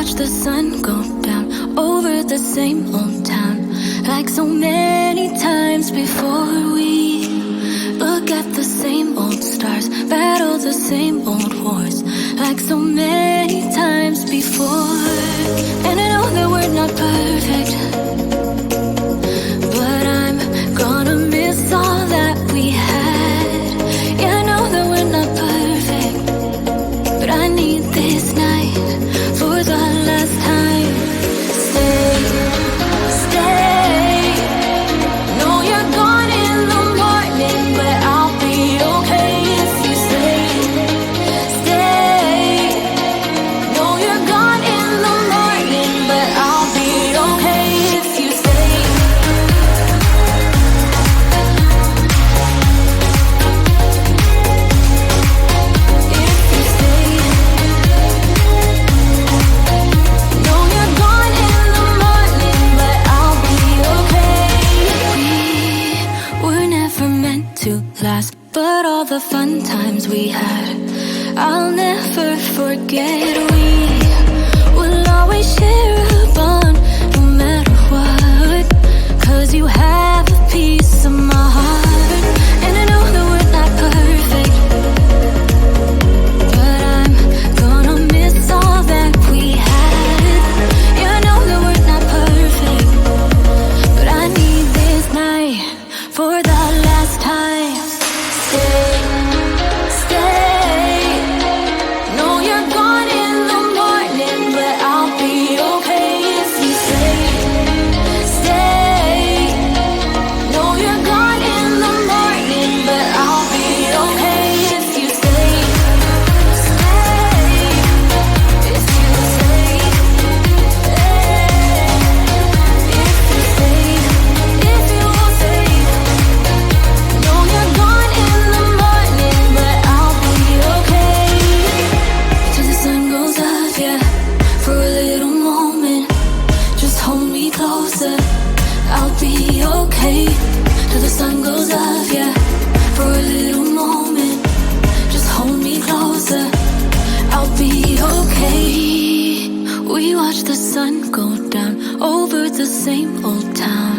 watch the sun go down over the same old town, like so many times before. We look at the same old stars, battle the same old wars, like so many times before. And I know that we're not perfect, but I'm gonna miss all that we had. Yeah, I know that we're not perfect, but I need this night for the last time. Stay, stay. Know you're gone in the morning, but I'll be okay if you stay. Stay. Know you're gone in the morning, but I'll be okay if you stay. If you stay. Know you're gone in the morning, but I'll be okay. We were never meant to last, but all the fun times we had, I'll never forget. We will always share a bond, no matter what, 'cause you have a piece of my heart. And I know that we're not perfect, but I'm gonna miss all that we had. Yeah, I know that we're not perfect, but I need this night for the last time. Stay, stay. Know you're gone in the morning, but I'll be okay if you stay. Stay. Know you're gone in the morning, but I'll be okay if you stay. Stay. If you stay. If you stay. If you stay. Know you're gone in the morning, but I'll be okay. Till the sun goes up, yeah, for a little moment. Just hold me closer, I'll be okay. Till the sun goes up, yeah, for a little moment. Just hold me closer, I'll be okay. We watch the sun go down over the same old town.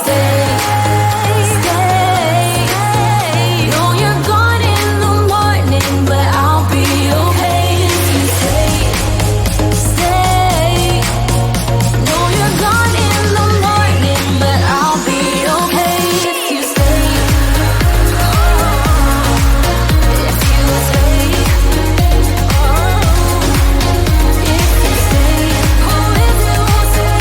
Stay, stay. Know you're gone in the morning, but I'll be okay if you stay. Stay. Know you're gone in the morning, but I'll be okay if you stay. If you stay. If you stay. Oh, if you stay.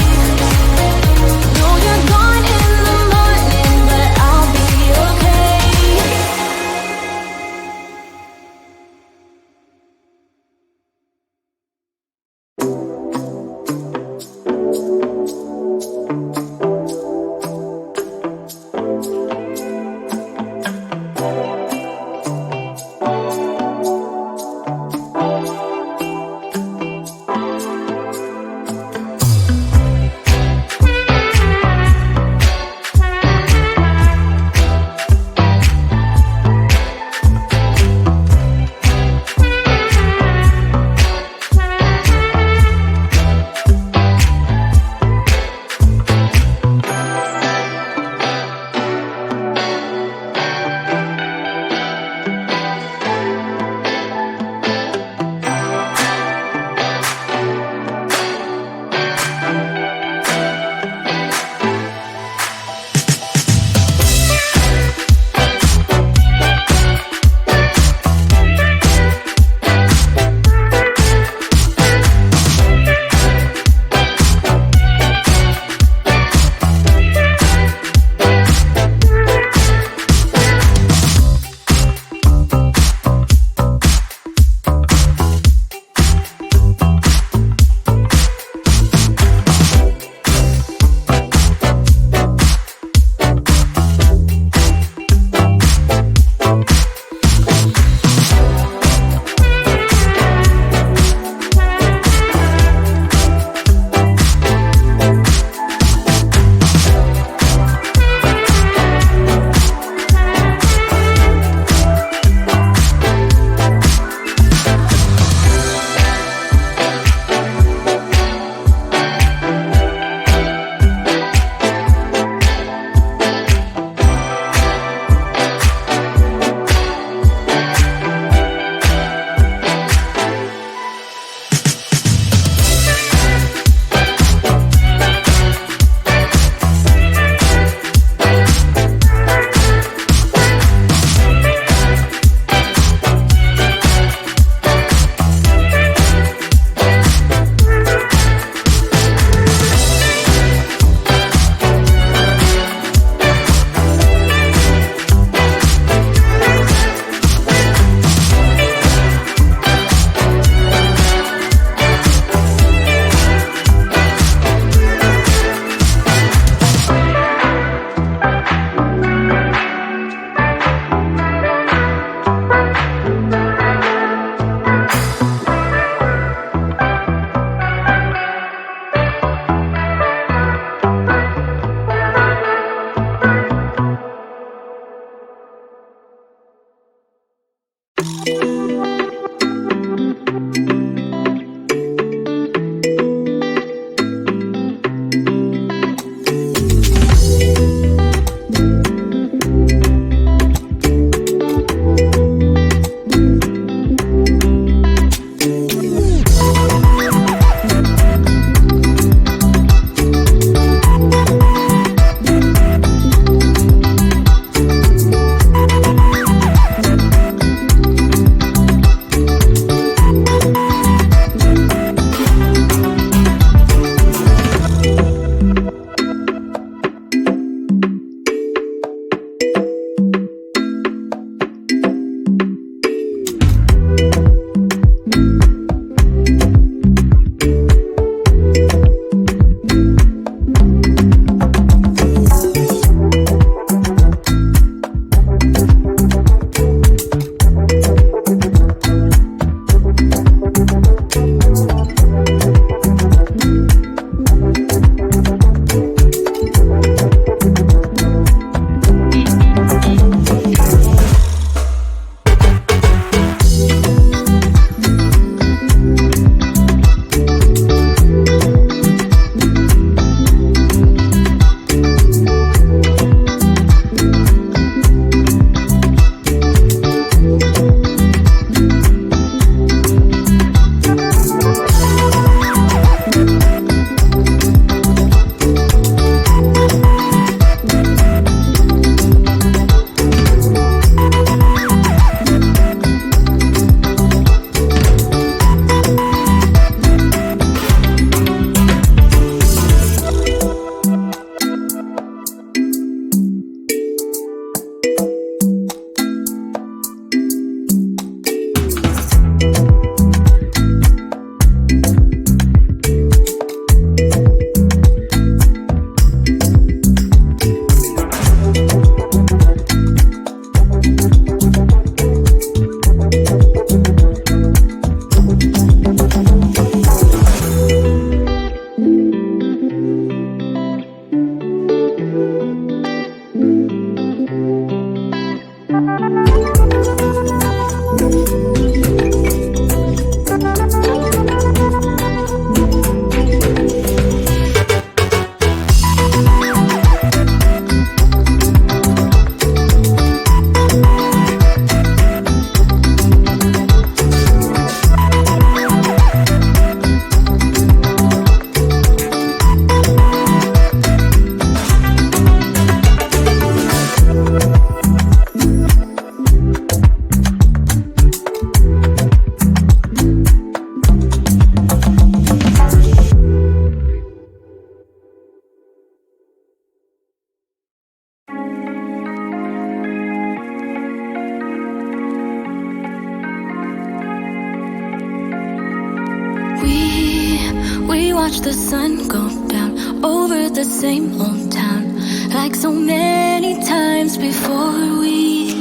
the sun go down over the same old town, like so many times before. We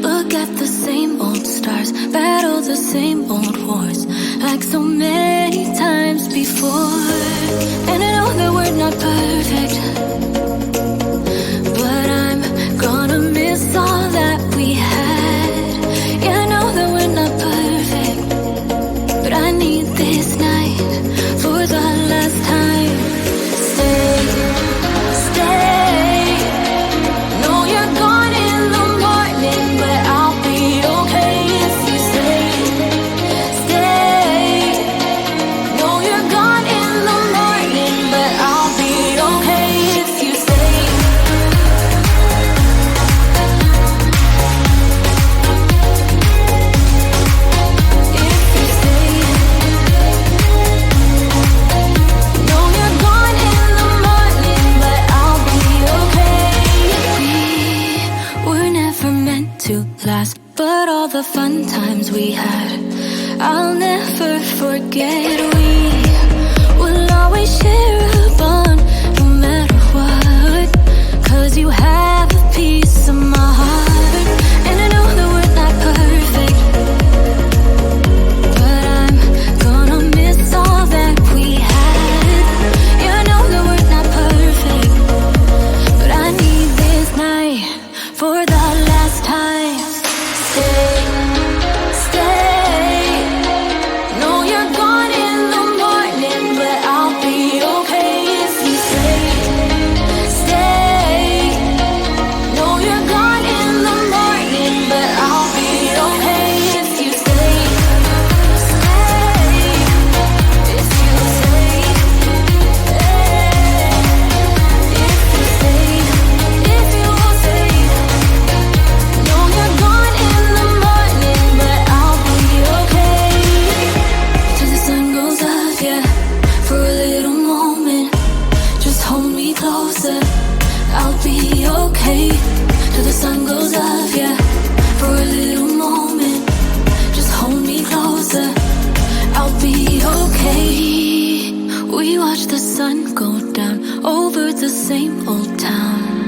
look at the same old stars, battle the same old wars, like so many times before. And I know that we're not perfect, but I'm gonna miss all that we had. Yeah, I know that we're not perfect, but I need this night for the last time. Stay, stay. No, you're gone in the morning, but I'll be okay if you stay. Stay. No, you're gone in the morning, but I'll be okay if you stay. If you stay. No, you're gone in the morning, but I'll be okay. We were never meant to last, but all the fun times we had, I'll never forget. We will always share a bond, no matter what, 'cause you have a piece of my heart. And I know that we're not perfect, but I'm gonna miss all that we had. Yeah, I know that we're not perfect, but I need this night for the last time. Stay, stay. No, you're gone in the morning, but I'll be okay if you stay. Stay. No, you're gone in the morning, but I'll be okay if you stay. Stay. If you stay. If you stay. If you stay. No, you're gone in the morning, but I'll be okay. Till the sun goes up, yeah, for a little moment. Just hold me closer, I'll be okay. Till the sun goes up, yeah, for a little moment. Just hold me closer, I'll be okay. We watch the sun go down over the same old town,